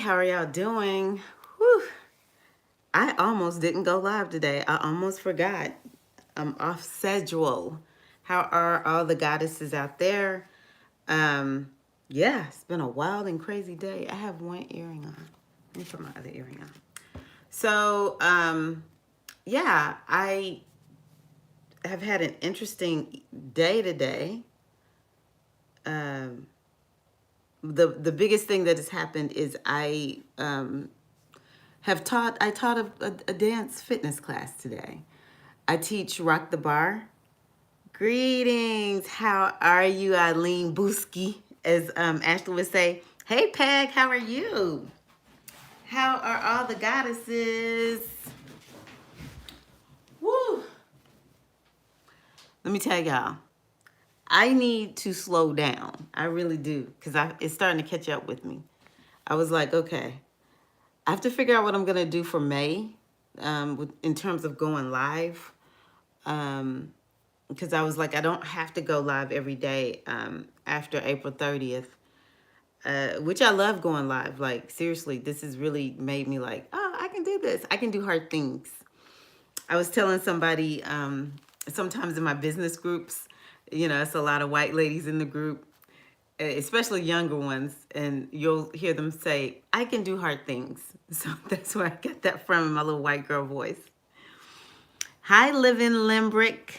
how are y'all doing? Whew. I almost didn't go live today. I almost forgot. I'm off schedule. How are all the goddesses out there? Um, yeah, it's been a wild and crazy day. I have one earring on. Let me put my other earring on. So, yeah, I have had an interesting day today. Um, the biggest thing that has happened is I taught a dance fitness class today. I teach Rock the Bar. Greetings. How are you, Eileen Booski? As Ashley would say, hey Peg, how are you? How are all the goddesses? Woo! Let me tell y'all, I need to slow down. I really do, because it's starting to catch up with me. I was like, okay, I have to figure out what I'm gonna do for May, in terms of going live. Because I was like, I don't have to go live every day after April 30th, which I love going live. Like, seriously, this has really made me like, oh, I can do this. I can do hard things. I was telling somebody, sometimes in my business groups, it's a lot of white ladies in the group, especially younger ones, and you'll hear them say, I can do hard things. So that's where I get that from in my little white girl voice. Hi, Living Limbrick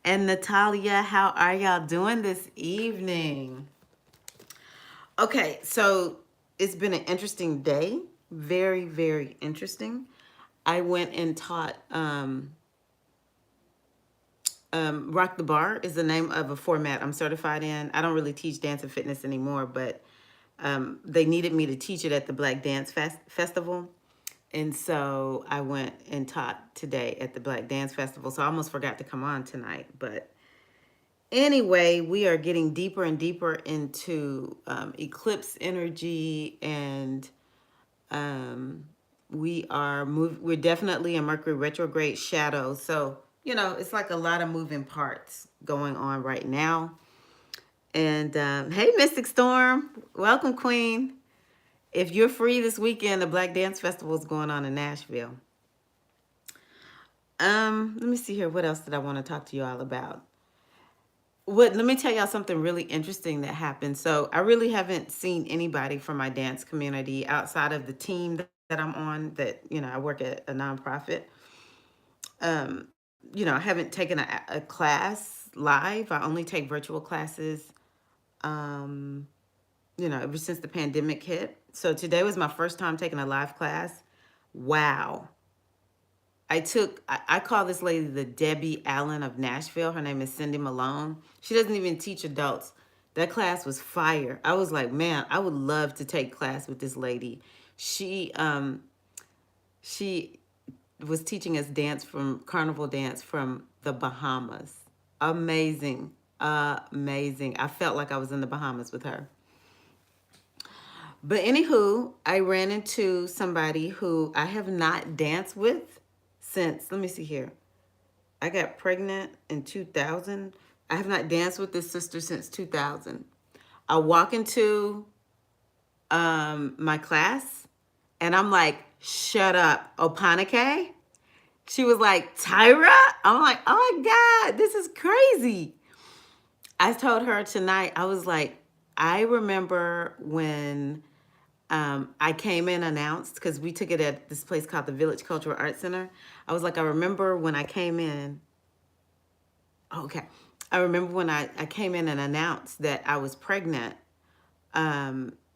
and Natalia. How are y'all doing this evening? Okay, so it's been an interesting day. Very, very interesting. I went and taught Rock the Bar is the name of a format I'm certified in. I don't really teach dance and fitness anymore, but they needed me to teach it at the Black Dance Festival. And so I went and taught today at the Black Dance Festival. So I almost forgot to come on tonight. But anyway, we are getting deeper and deeper into eclipse energy, and we're definitely in Mercury retrograde shadow. So, it's like a lot of moving parts going on right now. And hey, Mystic Storm, welcome, Queen. If you're free this weekend, the Black Dance Festival is going on in Nashville. Let me see here. What else did I want to talk to you all about? Let me tell y'all something really interesting that happened. So I really haven't seen anybody from my dance community outside of the team that I'm on, that, I work at a nonprofit. I haven't taken a class live. I only take virtual classes, ever since the pandemic hit. So today was my first time taking a live class. Wow. I call this lady the Debbie Allen of Nashville. Her name is Cindy Malone. She doesn't even teach adults. That class was fire. I was like, man, I would love to take class with this lady. She was teaching us carnival dance from the Bahamas. Amazing. Amazing. I felt like I was in the Bahamas with her. But anywho, I ran into somebody who I have not danced with since, let me see here. I got pregnant in 2000. I have not danced with this sister since 2000. I walk into my class and I'm like, shut up, Opanake. She was like, Tirra? I'm like, oh my God, this is crazy. I told her tonight, I was like, I remember when I came in announced, because we took it at this place called the Village Cultural Arts Center. I was like, I remember when I came in. Okay. I remember when I came in and announced that I was pregnant.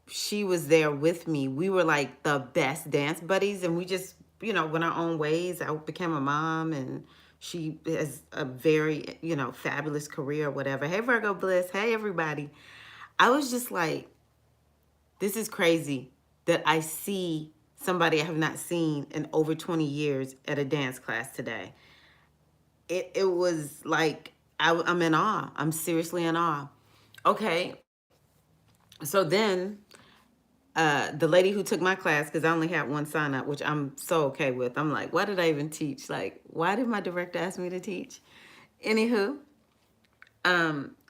She was there with me. We were like the best dance buddies, and we just, went our own ways. I became a mom, and she has a very, fabulous career or whatever. Hey, Virgo Bliss. Hey, everybody. I was just like, this is crazy that I see somebody I have not seen in over 20 years at a dance class today. It was like, I'm in awe. I'm seriously in awe. Okay. So then the lady who took my class, because I only had one sign up, which I'm so okay with. I'm like, why did I even teach? Like, why did my director ask me to teach? Anywho,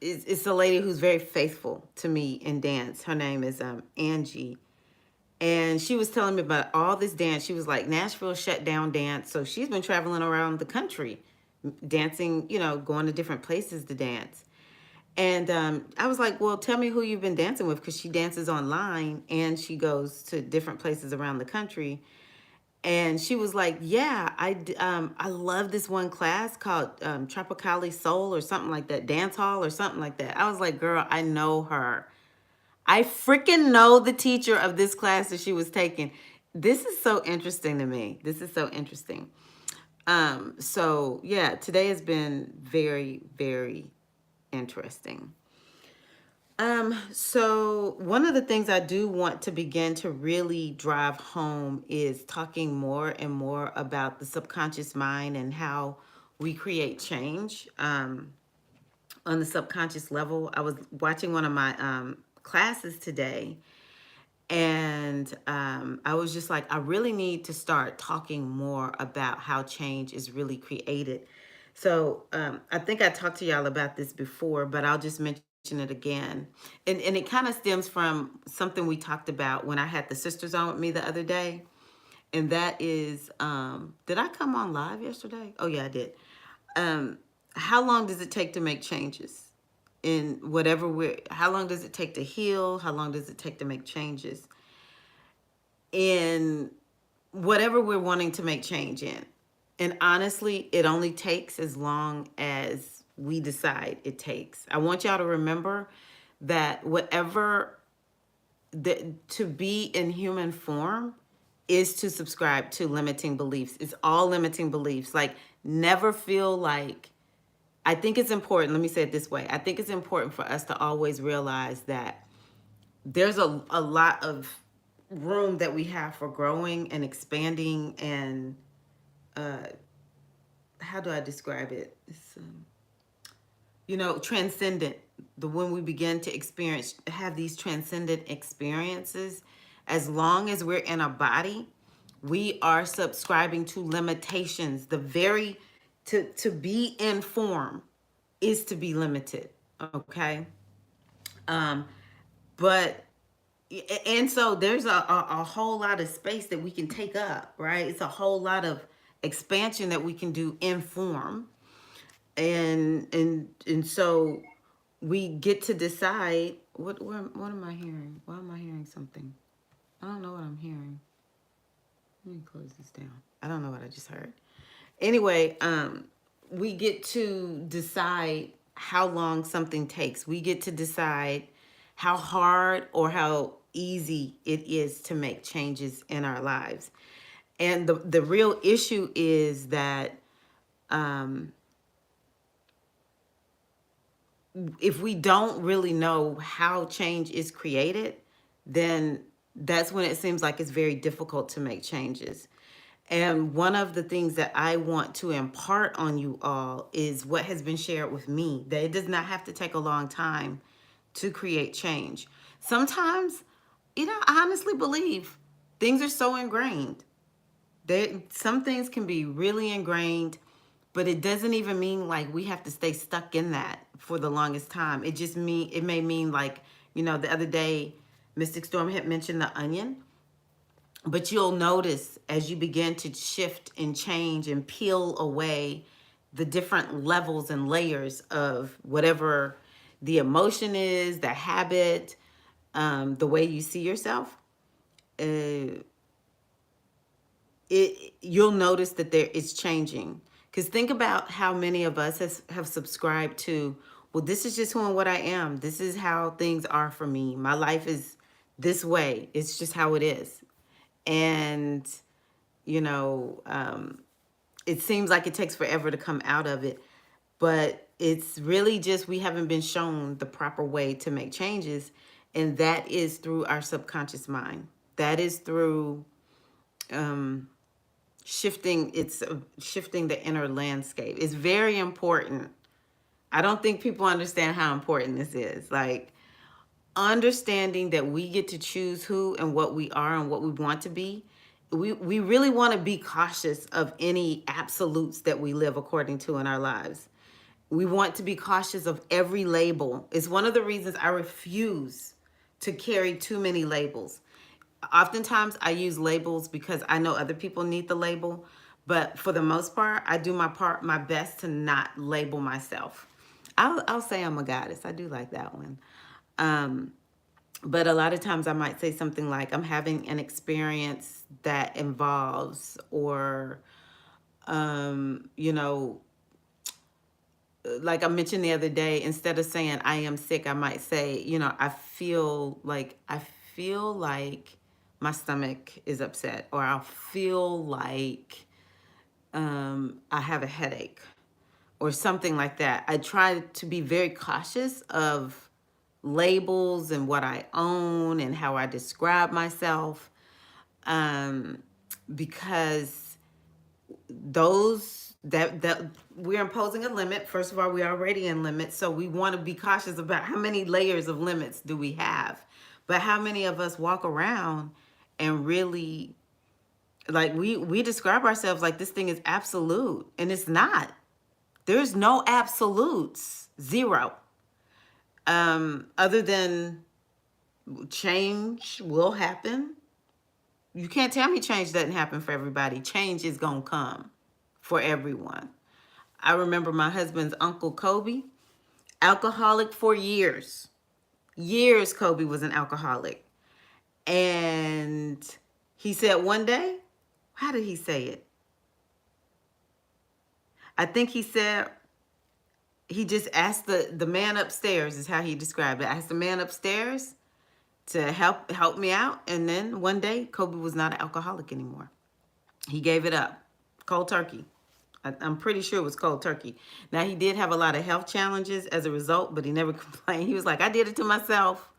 it's a lady who's very faithful to me in dance. Her name is Angie. And she was telling me about all this dance. She was like, Nashville shut down dance. So she's been traveling around the country, dancing, going to different places to dance. And I was like, well, tell me who you've been dancing with, because she dances online and she goes to different places around the country. And she was like, yeah, I love this one class called Tropicali Soul or something like that, dance hall or something like that. I was like, girl, I know her. I freaking know the teacher of this class that she was taking. This is so interesting to me. This is so interesting. So yeah, today has been very, very interesting. So one of the things I do want to begin to really drive home is talking more and more about the subconscious mind and how we create change on the subconscious level. I was watching one of my classes today, and I was just like, I really need to start talking more about how change is really created. So I think I talked to y'all about this before, but I'll just mention it again. And it kind of stems from something we talked about when I had the sisters on with me the other day. And that is, did I come on live yesterday? Oh, yeah, I did. Um, how long does it take to make changes? In whatever how long does it take to heal? How long does it take to make changes in whatever we're wanting to make change in? And honestly, it only takes as long as we decide it takes. I want y'all to remember that to be in human form is to subscribe to limiting beliefs. It's all limiting beliefs. Like, never feel like, I think it's important, let me say it this way. I think it's important for us to always realize that there's a lot of room that we have for growing and expanding and how do I describe it? It's, transcendent. When we begin to have these transcendent experiences, as long as we're in a body, we are subscribing to limitations. To be in form is to be limited. Okay. Um, but and so there's a whole lot of space that we can take up, right? It's a whole lot of expansion that we can do in form. And so we get to decide what am I hearing? Why am I hearing something? I don't know what I'm hearing. Let me close this down. I don't know what I just heard. Anyway, we get to decide how long something takes. We get to decide how hard or how easy it is to make changes in our lives. And the real issue is that if we don't really know how change is created, then that's when it seems like it's very difficult to make changes. And one of the things that I want to impart on you all is what has been shared with me, that it does not have to take a long time to create change. Sometimes, I honestly believe things are so ingrained. Some things can be really ingrained, but it doesn't even mean like we have to stay stuck in that for the longest time. It may mean like, the other day, Mystic Storm had mentioned the onion. But you'll notice as you begin to shift and change and peel away the different levels and layers of whatever the emotion is, the habit, the way you see yourself, uh, you'll notice that it's changing. Because think about how many of us have subscribed to, well, this is just who and what I am. This is how things are for me. My life is this way. It's just how it is. And you know, it seems like it takes forever to come out of it, but it's really just we haven't been shown the proper way to make changes, and that is through our subconscious mind. That is through shifting the inner landscape. It's very important. I don't think people understand how important this is. Like, understanding that we get to choose who and what we are and what we want to be. We really want to be cautious of any absolutes that we live according to in our lives. We want to be cautious of every label. It's one of the reasons I refuse to carry too many labels. oftentimes I use labels because I know other people need the label, but for the most part, I do my best to not label myself. I'll say I'm a goddess. I do like that one. Um, but a lot of times I might say something like I'm having an experience that involves, or you know, like I mentioned the other day, instead of saying I am sick, I might say, you know, I feel like my stomach is upset, or I feel like I have a headache, or something like that. I try to be very cautious of labels and what I own and how I describe myself, um, because that we're imposing a limit. First of all, we're already in limits, so we want to be cautious about how many layers of limits do we have. But how many of us walk around and really, like, we describe ourselves like this thing is absolute, and it's not. There's no absolutes. Zero. Other than change will happen. You can't tell me change doesn't happen for everybody. Change is gonna come for everyone. I remember my husband's uncle Kobe, alcoholic for years. Years Kobe was an alcoholic. And he said one day, how did he say it? I think he said he just asked the man upstairs, is how he described it. Asked the man upstairs to help me out. And then one day Kobe was not an alcoholic anymore. He gave it up. Cold turkey. I'm pretty sure it was cold turkey. Now, he did have a lot of health challenges as a result, but he never complained. He was like, I did it to myself.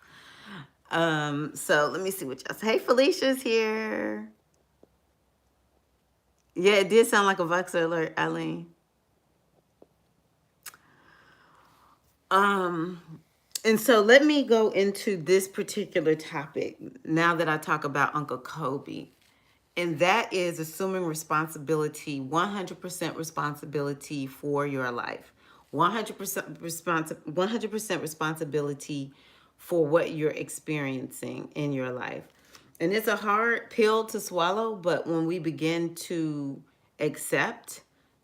So let me see what y'all say. Hey, Felicia's here. Yeah, it did sound like a Voxer alert, Eileen. Um, and so let me go into this particular topic now that I talk about Uncle Kobe. And that is assuming responsibility, 100% responsibility for your life. 100% responsibility for what you're experiencing in your life. And it's a hard pill to swallow, but when we begin to accept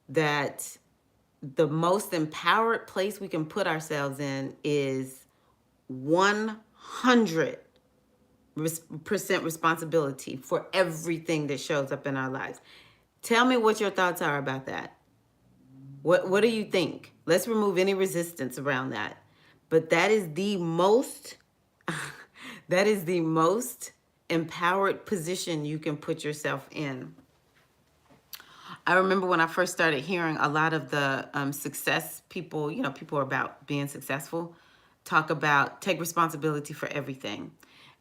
that the most empowered place we can put ourselves in is 100% responsibility for everything that shows up in our lives. Tell me what your thoughts are about that. What do you think? Let's remove any resistance around that. But that is the most that is the most empowered position you can put yourself in. I remember when I first started hearing a lot of the success people, you know, people about being successful, talk about take responsibility for everything.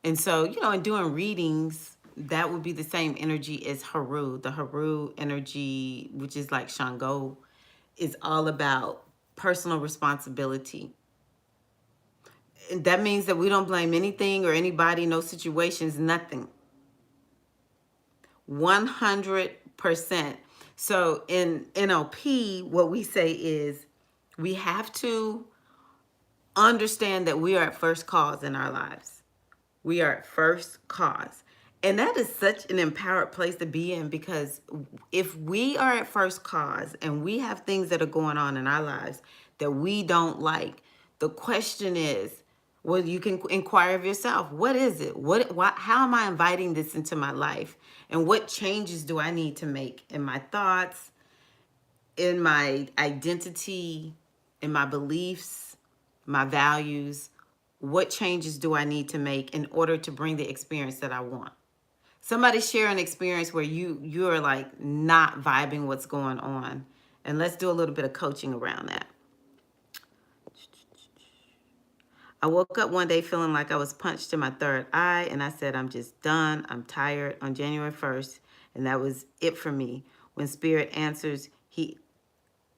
And so, you know, in doing readings, that would be the same energy as Haru. The Haru energy, which is like Shango, is all about personal responsibility. And that means that we don't blame anything or anybody, no situations, nothing. 100%. So in NLP, what we say is we have to understand that we are at first cause in our lives. We are at first cause. And that is such an empowered place to be in, because if we are at first cause and we have things that are going on in our lives that we don't like, the question is, well, you can inquire of yourself. What is it? How am I inviting this into my life? And what changes do I need to make in my thoughts, in my identity, in my beliefs, my values? What changes do I need to make in order to bring the experience that I want? Somebody share an experience where you're like not vibing what's going on. And let's do a little bit of coaching around that. I woke up one day feeling like I was punched in my third eye, and I said, I'm just done. I'm tired on January 1st. And that was it for me. When Spirit answers, wait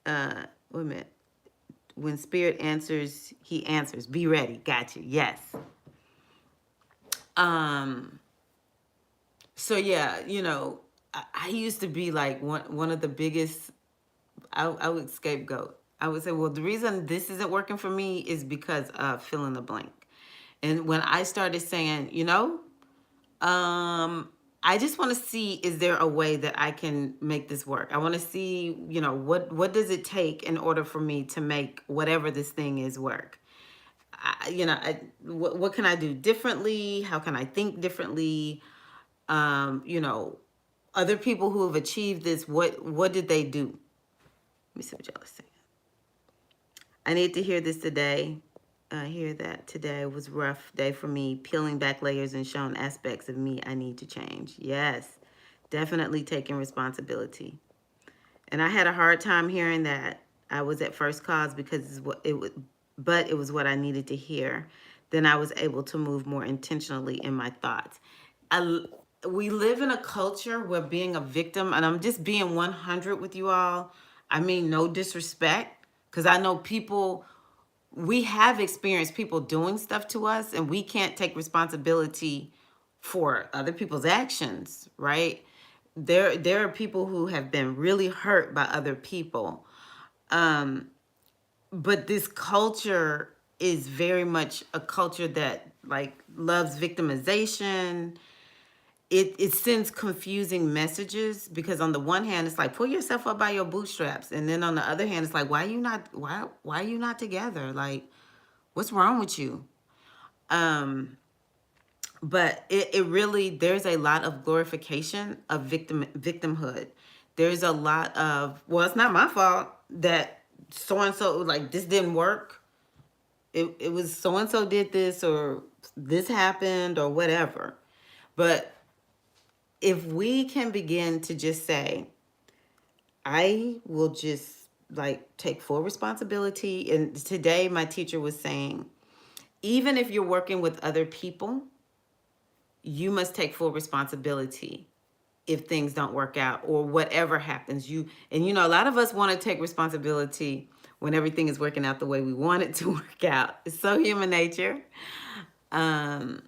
a minute. When Spirit answers, he answers. Be ready. Got you. Yes. So yeah, you know, I used to be like one of the biggest, I would scapegoat. I would say, well, the reason this isn't working for me is because of fill in the blank. And when I started saying, you know, Um, I just want to see, is there a way that I can make this work? I want to see, what does it take in order for me to make whatever this thing is work? What can I do differently? How can I think differently? Um, you know, Other people who have achieved this, what did they do? Let me see what y'all are saying. I need to hear this today. Hear that today was a rough day for me, peeling back layers and showing aspects of me I need to change. Yes, definitely taking responsibility. And I had a hard time hearing that. I was at first cause because it's what it would, but it was what I needed to hear. Then I was able to move more intentionally in my thoughts. I, we live in a culture where being a victim, and I'm just being 100 with you all. I mean, no disrespect, because I know people, we have experienced people doing stuff to us, and we can't take responsibility for other people's actions, right? There are people who have been really hurt by other people. Um, but this culture is very much a culture that like loves victimization. It sends confusing messages because on the one hand it's like pull yourself up by your bootstraps, and then on the other hand it's like why are you not together? Like, what's wrong with you? Um, but it really, there's a lot of glorification of victimhood. There's a lot of, well, it's not my fault that so and so, like, this didn't work. It was so and so did this, or this happened, or whatever. But if we can begin to just say, I will just like take full responsibility. And today my teacher was saying, even if you're working with other people, you must take full responsibility if things don't work out or whatever happens. A lot of us want to take responsibility when everything is working out the way we want it to work out. It's so human nature. um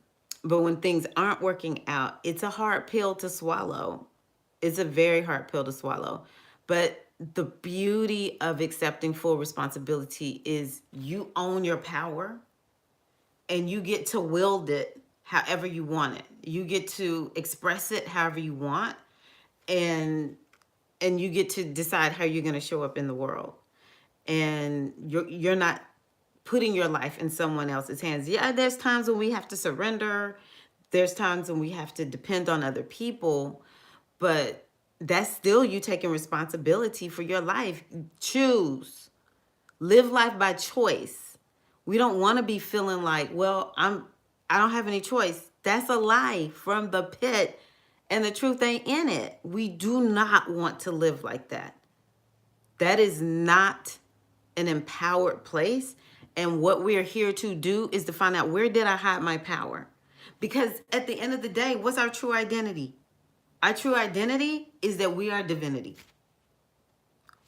but when things aren't working out, it's a hard pill to swallow. It's a very hard pill to swallow. But the beauty of accepting full responsibility is you own your power and you get to wield it however you want it. You get to express it however you want, and you get to decide how you're going to show up in the world. And you're not putting your life in someone else's hands. Yeah, there's times when we have to surrender. There's times when we have to depend on other people, but that's still you taking responsibility for your life. Choose. Live life by choice. We don't want to be feeling like, well, I don't have any choice. That's a lie from the pit, and the truth ain't in it. We do not want to live like that. That is not an empowered place. And what we're here to do is to find out, where did I hide my power? Because at the end of the day, what's our true identity? Our true identity is that we are divinity.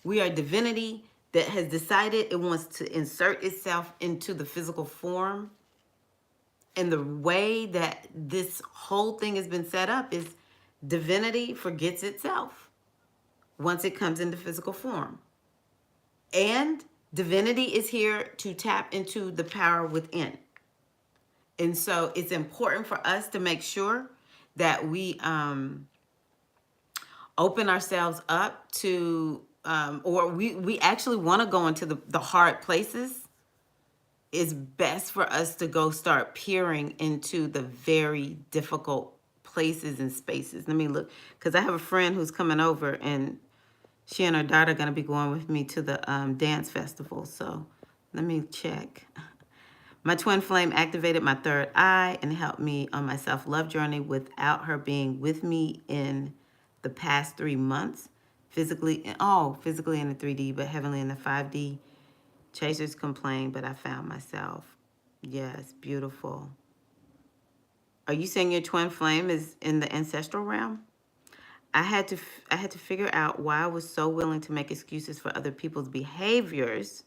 We are divinity that has decided it wants to insert itself into the physical form. And the way that this whole thing has been set up is divinity forgets itself once it comes into physical form. And divinity is here to tap into the power within. And so it's important for us to make sure that we open ourselves up to, or we actually want to go into the hard places. It's best for us to go start peering into the very difficult places and spaces. Let me look, because I have a friend who's coming over, and she and her daughter are going to be going with me to the dance festival. So let me check. My twin flame activated my third eye and helped me on my self-love journey without her being with me in the past 3 months. Physically in the 3D, but heavenly in the 5D. Chasers complain, but I found myself. Yes, beautiful. Are you saying your twin flame is in the ancestral realm? I had to figure out why I was so willing to make excuses for other people's behaviors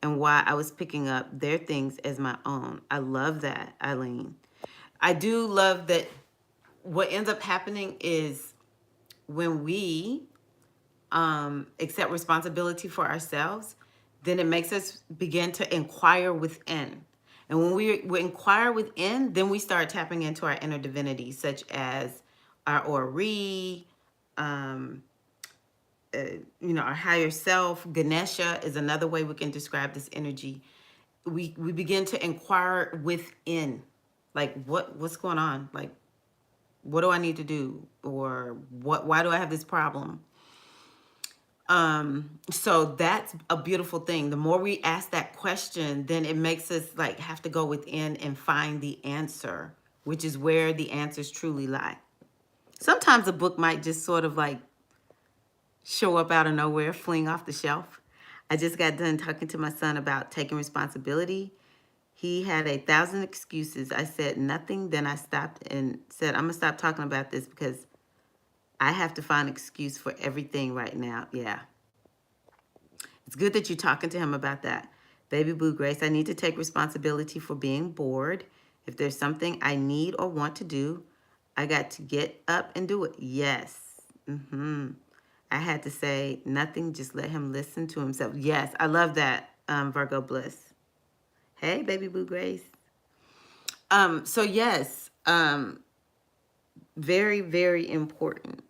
and why I was picking up their things as my own. I love that, Eileen. I do love that what ends up happening is when we accept responsibility for ourselves, then it makes us begin to inquire within. And when we inquire within, then we start tapping into our inner divinity, such as our Ori, um, our higher self. Ganesha is another way we can describe this energy. We begin to inquire within, like what's going on, like what do I need to do, or why do I have this problem? So that's a beautiful thing. The more we ask that question, then it makes us like have to go within and find the answer, which is where the answers truly lie. Sometimes a book might just sort of like show up out of nowhere, fling off the shelf. I just got done talking to my son about taking responsibility. He had 1,000 excuses. I said nothing. Then I stopped and said, I'm going to stop talking about this because I have to find an excuse for everything right now. Yeah. It's good that you're talking to him about that. Baby Boo Grace, I need to take responsibility for being bored. If there's something I need or want to do, I got to get up and do it. Yes. I had to say nothing, just let him listen to himself. Yes, I love that, Virgo Bliss. Hey, Baby Boo Grace. So yes, very, very important.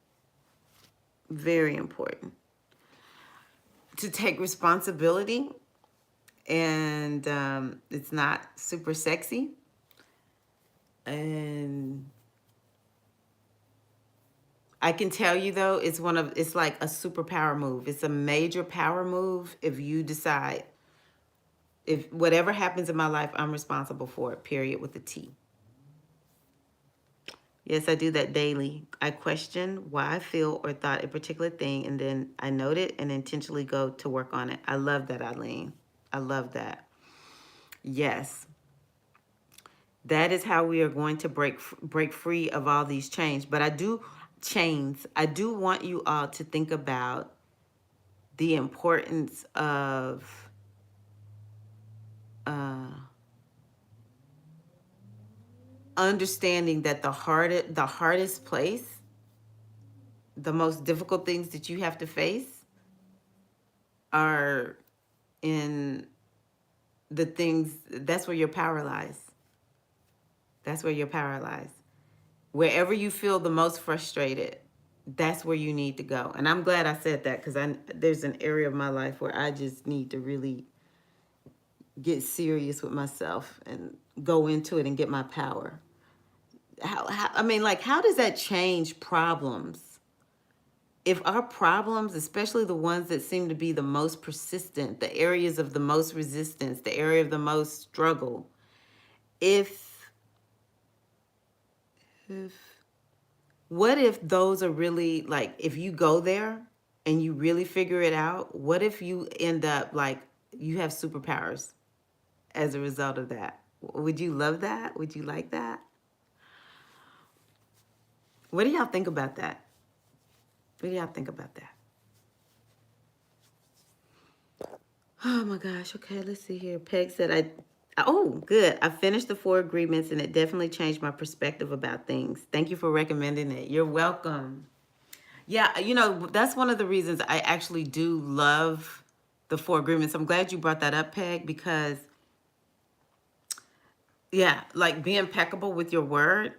Very important to take responsibility, and it's not super sexy, and I can tell you though, it's like a superpower move. It's a major power move if you decide, if whatever happens in my life, I'm responsible for it, period, with a T. Yes, I do that daily. I question why I feel or thought a particular thing, and then I note it and intentionally go to work on it. I love that, Eileen. I love that. Yes. That is how we are going to break free of all these chains. But I do want you all to think about the importance of understanding that the hardest place, the most difficult things that you have to face are in the things, that's where your power lies. That's where your power lies. Wherever you feel the most frustrated, that's where you need to go. And I'm glad I said that, because there's an area of my life where I just need to really get serious with myself and go into it and get my power. How does that change problems? If our problems, especially the ones that seem to be the most persistent, the areas of the most resistance, the area of the most struggle, what if those are really, like, if you go there and you really figure it out, what if you end up like you have superpowers as a result of that? Would you love that? Would you like that? What do y'all think about that? What do y'all think about that? Oh my gosh. Okay, let's see here. Peg said, oh, good. I finished the 4 agreements and it definitely changed my perspective about things. Thank you for recommending it. You're welcome. Yeah, that's one of the reasons I actually do love the 4 agreements. I'm glad you brought that up, Peg, because yeah, like, be impeccable with your word.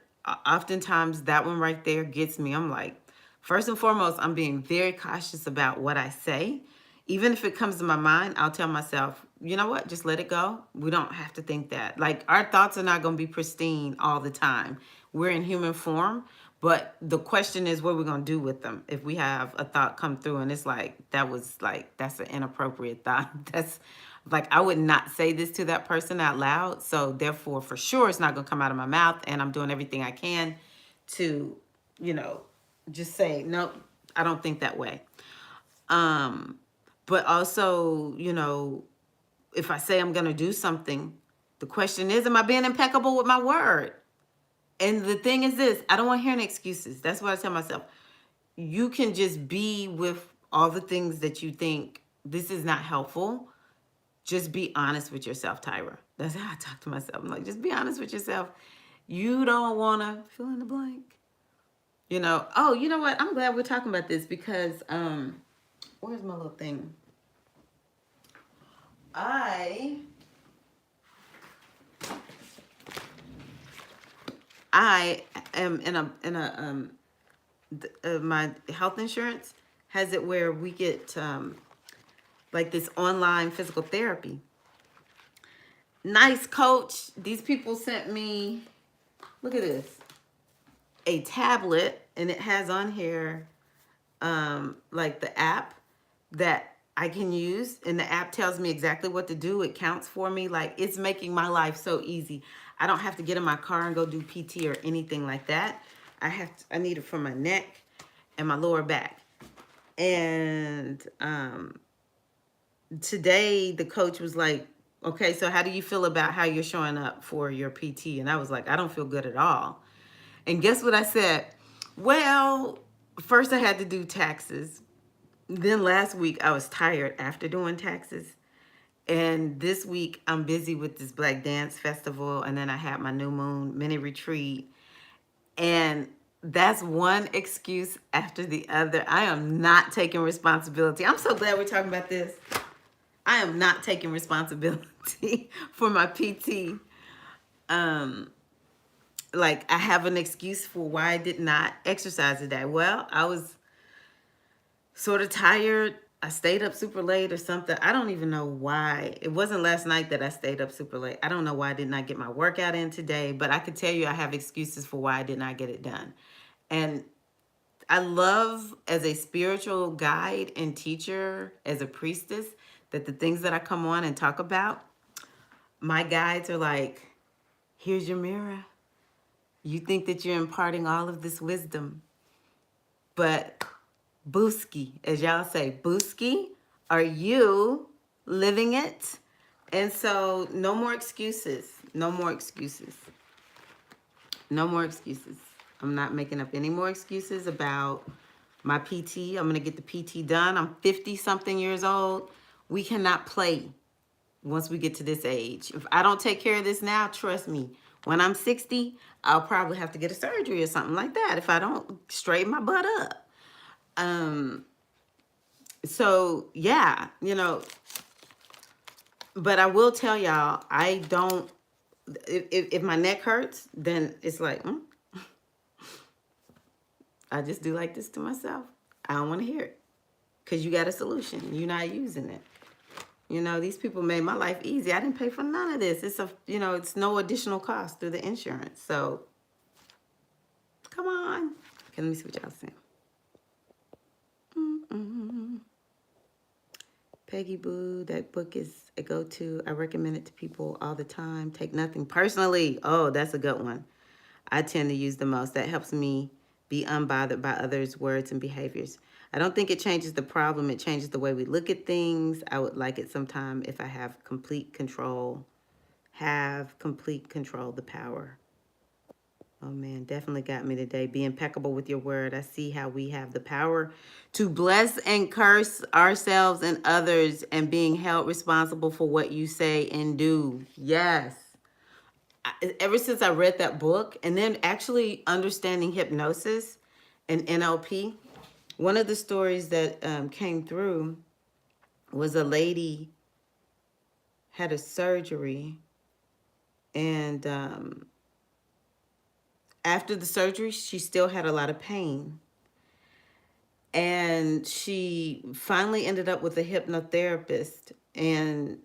Oftentimes that one right there gets me. I'm like, first and foremost, I'm being very cautious about what I say. Even if it comes to my mind, I'll tell myself, you know what, just let it go. We don't have to think that. Like, our thoughts are not going to be pristine all the time. We're in human form, but the question is what we're going to do with them. If we have a thought come through and it's like, that's an inappropriate thought. That's like, I would not say this to that person out loud. So therefore, for sure, it's not going to come out of my mouth. And I'm doing everything I can to, just say, nope, I don't think that way. But also, if I say I'm going to do something, the question is, am I being impeccable with my word? And the thing is this, I don't want to hear any excuses. That's what I tell myself. You can just be with all the things that you think this is not helpful. Just be honest with yourself, Tirra. That's how I talk to myself. I'm like, just be honest with yourself. You don't want to fill in the blank. Oh, you know what? I'm glad we're talking about this because, where's my little thing? I am my health insurance has it where we get like this online physical therapy. Nice coach. These people sent me, look at this, a tablet, and it has on here like the app that I can use, and the app tells me exactly what to do. It counts for me. Like, it's making my life so easy. I don't have to get in my car and go do PT or anything like that. I need it for my neck and my lower back. And today the coach was like, okay, so how do you feel about how you're showing up for your PT? And I was like, I don't feel good at all. And guess what I said? Well, first I had to do taxes. Then last week I was tired after doing taxes. And this week I'm busy with this Black Dance Festival. And then I had my New Moon mini retreat. And that's one excuse after the other. I am not taking responsibility. I'm so glad we're talking about this. I am not taking responsibility for my PT. Like, I have an excuse for why I did not exercise today. Well, I was sort of tired. I stayed up super late or something. I don't even know why. It wasn't last night that I stayed up super late. I don't know why I did not get my workout in today, but I could tell you I have excuses for why I did not get it done. And I love, as a spiritual guide and teacher, as a priestess, that the things that I come on and talk about, my guides are like, here's your mirror. You think that you're imparting all of this wisdom, but Booski, as y'all say, Booski, are you living it? And so no more excuses. No more excuses. No more excuses. I'm not making up any more excuses about my PT. I'm going to get the PT done. I'm 50 something years old. We cannot play once we get to this age. If I don't take care of this now, trust me, when I'm 60, I'll probably have to get a surgery or something like that if I don't straighten my butt up. So yeah, but I will tell y'all, I don't, if my neck hurts, then it's like, I just do like this to myself. I don't want to hear it because you got a solution. You're not using it. These people made my life easy. I didn't pay for none of this. It's no additional cost through the insurance. So come on. Okay, let me see what y'all saying. Peggy Boo, that book is a go-to. I recommend it to people all the time. Take nothing personally. Oh, that's a good one. I tend to use the most. That helps me be unbothered by others' words and behaviors. I don't think it changes the problem. It changes the way we look at things. I would like it sometime if I have complete control. Have complete control, the power. Oh man, definitely got me today. Be impeccable with your word. I see how we have the power to bless and curse ourselves and others, and being held responsible for what you say and do. Yes. Ever since I read that book, and then actually understanding hypnosis and NLP, one of the stories that came through was a lady had a surgery, and after the surgery, she still had a lot of pain. And she finally ended up with a hypnotherapist. And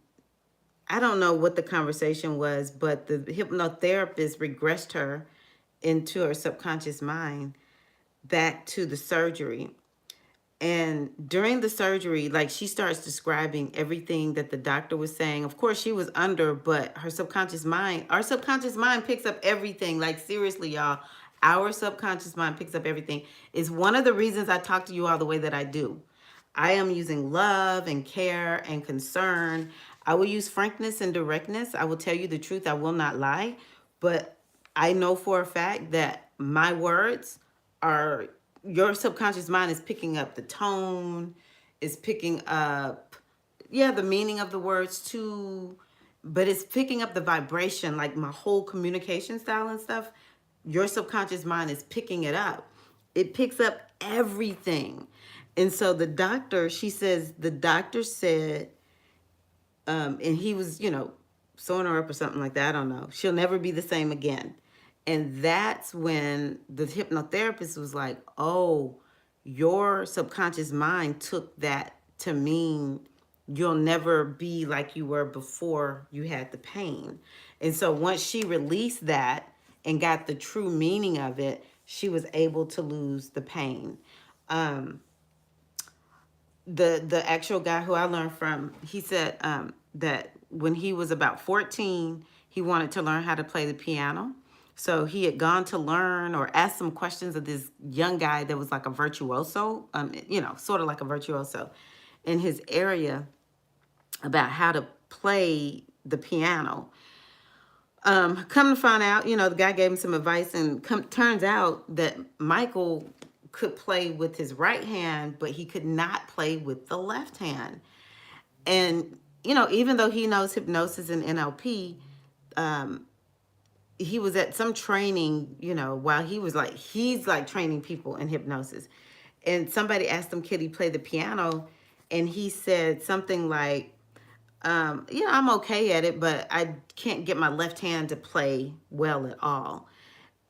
I don't know what the conversation was, but the hypnotherapist regressed her into her subconscious mind back to the surgery. And during the surgery, like, she starts describing everything that the doctor was saying. Of course, she was under, but her subconscious mind, our subconscious mind picks up everything. Like, seriously, y'all, our subconscious mind picks up everything. Is one of the reasons I talk to you all the way that I do. I am using love and care and concern. I will use frankness and directness. I will tell you the truth. I will not lie. But I know for a fact that my words are, your subconscious mind is picking up the tone, is picking up, the meaning of the words too, but it's picking up the vibration, like my whole communication style and stuff. Your subconscious mind is picking it up. It picks up everything. And so the doctor, she says, the doctor said, and he was, sewing her up or something like that. I don't know. She'll never be the same again. And that's when the hypnotherapist was like, oh, your subconscious mind took that to mean you'll never be like you were before you had the pain. And so once she released that and got the true meaning of it, she was able to lose the pain. Um, the actual guy who I learned from, he said that when he was about 14, he wanted to learn how to play the piano. So he had gone to learn or ask some questions of this young guy that was like a virtuoso, sort of like a virtuoso in his area about how to play the piano. Come to find out, the guy gave him some advice, and turns out that Michael could play with his right hand, but he could not play with the left hand. And, even though he knows hypnosis and NLP, he was at some training, while he's like training people in hypnosis. And somebody asked him, could he play the piano? And he said something like, I'm okay at it, but I can't get my left hand to play well at all.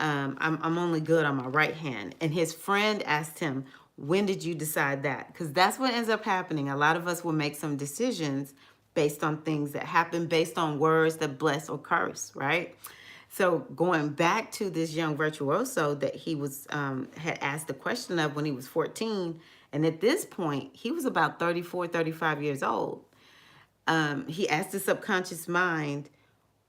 I'm only good on my right hand. And his friend asked him, when did you decide that? Because that's what ends up happening. A lot of us will make some decisions based on things that happen, based on words that bless or curse, right? So going back to this young virtuoso that he was had asked the question of when he was 14, and at this point, he was about 34, 35 years old. He asked the subconscious mind,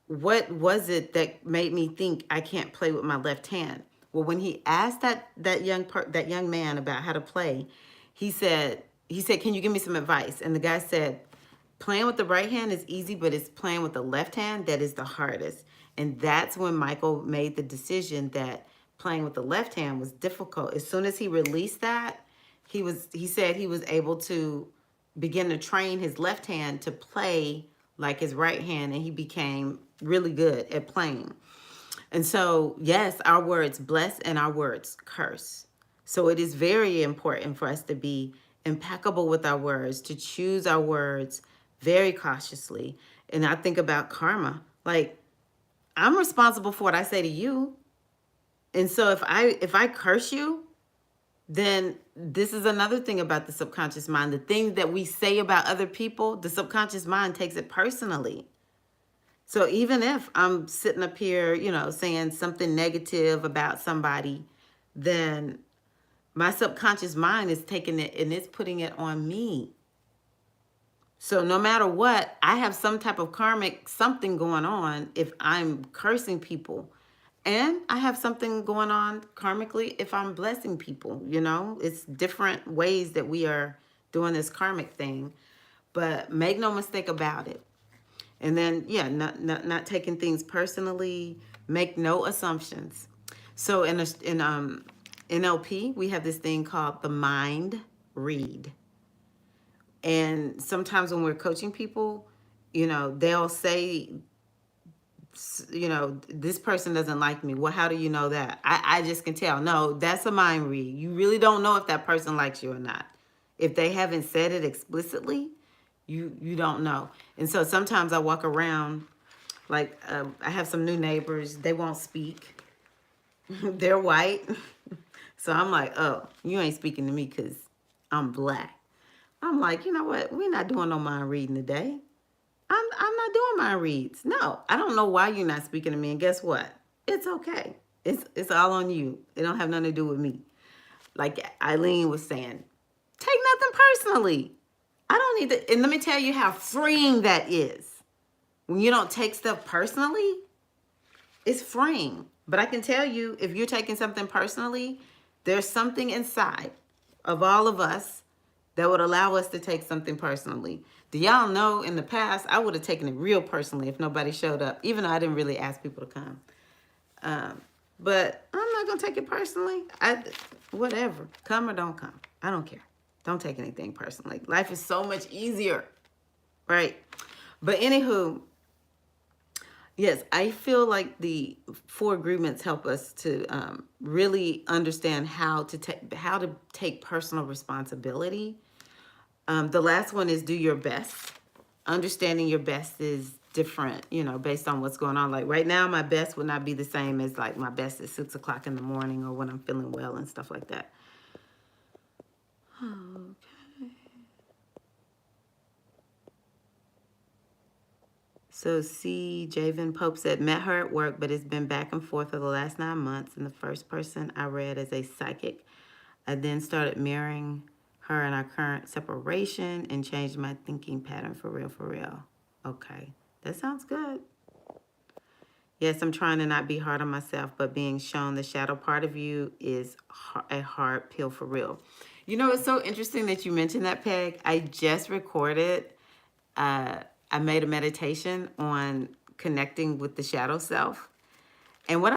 what was it that made me think I can't play with my left hand? Well, when he asked that young man about how to play, he said, can you give me some advice? And the guy said, playing with the right hand is easy, but it's playing with the left hand that is the hardest. And that's when Michael made the decision that playing with the left hand was difficult. As soon as he released that, he said he was able to begin to train his left hand to play like his right hand, and he became really good at playing. And so, yes, our words bless and our words curse. So it is very important for us to be impeccable with our words, to choose our words very cautiously. And I think about karma. Like, I'm responsible for what I say to you. And so if I curse you, then this is another thing about the subconscious mind. The things that we say about other people, the subconscious mind takes it personally. So even if I'm sitting up here, saying something negative about somebody, then my subconscious mind is taking it and it's putting it on me. So no matter what, I have some type of karmic something going on if I'm cursing people. And I have something going on karmically if I'm blessing people, It's different ways that we are doing this karmic thing. But make no mistake about it. And then, not taking things personally. Make no assumptions. So in NLP, we have this thing called the mind read. And sometimes when we're coaching people, they'll say, this person doesn't like me. Well, how do you know that? I just can tell. No, that's a mind read. You really don't know if that person likes you or not. If they haven't said it explicitly, you don't know. And so sometimes I walk around, like I have some new neighbors. They won't speak. They're white. So I'm like, oh, you ain't speaking to me because I'm black. I'm like, you know what? We're not doing no mind reading today. I'm not doing mind reads. No, I don't know why you're not speaking to me. And guess what? It's okay. It's all on you. It don't have nothing to do with me. Like Eileen was saying, take nothing personally. I don't need to. And let me tell you how freeing that is. When you don't take stuff personally, it's freeing. But I can tell you, if you're taking something personally, there's something inside of all of us that would allow us to take something personally. Do y'all know in the past, I would have taken it real personally if nobody showed up, even though I didn't really ask people to come. But I'm not going to take it personally. Whatever. Come or don't come. I don't care. Don't take anything personally. Life is so much easier, right? But anywho, yes, I feel like the 4 agreements help us to really understand how to take personal responsibility. The last one is do your best. Understanding your best is different, you know, based on what's going on. Like right now, my best would not be the same as like my best at 6 o'clock in the morning or when I'm feeling well and stuff like that. Okay. So C. Javen Pope said, met her at work, but it's been back and forth for the last 9 months. And the first person I read as a psychic. I then started mirroring her in our current separation and changed my thinking pattern for real, for real. Okay, that sounds good. Yes, I'm trying to not be hard on myself, but being shown the shadow part of you is a hard pill for real. You know, it's so interesting that you mentioned that, Peg. I just recorded, I made a meditation on connecting with the shadow self. And what